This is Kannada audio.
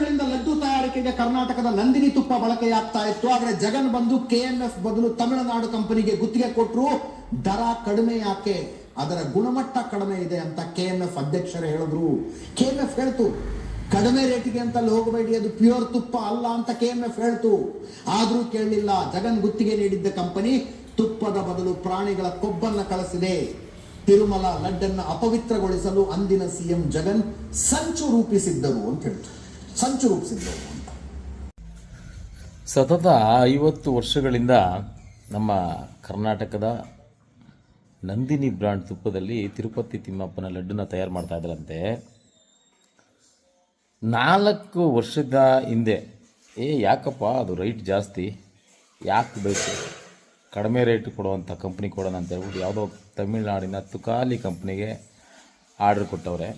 ವರ್ಷಗಳಿಂದ ಲಡ್ಡು ತಯಾರಿಕೆಗೆ ಕರ್ನಾಟಕದ ನಂದಿನಿ ತುಪ್ಪ ಬಳಕೆಯಾಗ್ತಾ ಇತ್ತು. ಆದ್ರೆ ಜಗನ್ ಬಂದು KMF ಬದಲು ತಮಿಳುನಾಡು ಕಂಪನಿಗೆ ಗುತ್ತಿಗೆ ಕೊಟ್ಟರು. ದರ ಕಡಿಮೆ ಯಾಕೆ? ಅದರ ಗುಣಮಟ್ಟ ಕಡಿಮೆ ಇದೆ ಅಂತ KMF ಅಧ್ಯಕ್ಷರು ಹೇಳಿದ್ರು. KMF ಹೇಳ್ತು ಕಡಿಮೆ ರೇಟಿಗೆ ಅಂತ ಹೋಗಬೇಡಿ, ಅದು ಪ್ಯೂರ್ ತುಪ್ಪ ಅಲ್ಲ ಅಂತ KMF ಹೇಳ್ತು. ಆದ್ರೂ ಕೇಳಲಿಲ್ಲ. ಜಗನ್ ಗುತ್ತಿಗೆ ನೀಡಿದ್ದ ಕಂಪನಿ ತುಪ್ಪದ ಬದಲು ಪ್ರಾಣಿಗಳ ಕೊಬ್ಬನ್ನ ಕಳಿಸಿದೆ. ತಿರುಮಲ ಲಡ್ಡನ್ನ ಅಪವಿತ್ರಗೊಳಿಸಲು ಅಂದಿನ CM ಜಗನ್ ಸಂಚು ರೂಪಿಸಿದ್ದರು ಅಂತ ಹೇಳ್ತಾರೆ. ಸಂಚು ರೂಪಿಸಿದ್ದರು ಅಂತ. ಸತತ 50 ವರ್ಷಗಳಿಂದ ನಮ್ಮ ಕರ್ನಾಟಕದ ನಂದಿನಿ ಬ್ರಾಂಡ್ ತುಪ್ಪದಲ್ಲಿ ತಿರುಪತಿ ತಿಮ್ಮಪ್ಪನ ಲಡ್ಡನ್ನ ತಯಾರು ಮಾಡ್ತಾ ಇದ್ರಂತೆ. 4 ವರ್ಷದ ಹಿಂದೆ ಯಾಕಪ್ಪ ಅದು ರೇಟ್ ಜಾಸ್ತಿ, ಯಾಕೆ ಬೇಕು, ಕಡಿಮೆ ರೇಟ್ ಕೊಡುವಂಥ ಕಂಪ್ನಿ ಕೊಡೋಣ ಅಂತ ಹೇಳ್ಬಿಟ್ಟು ಯಾವುದೋ ತಮಿಳುನಾಡಿನ ತುಕಾಲಿ ಕಂಪ್ನಿಗೆ ಆರ್ಡ್ರ್ ಕೊಟ್ಟವ್ರೆ.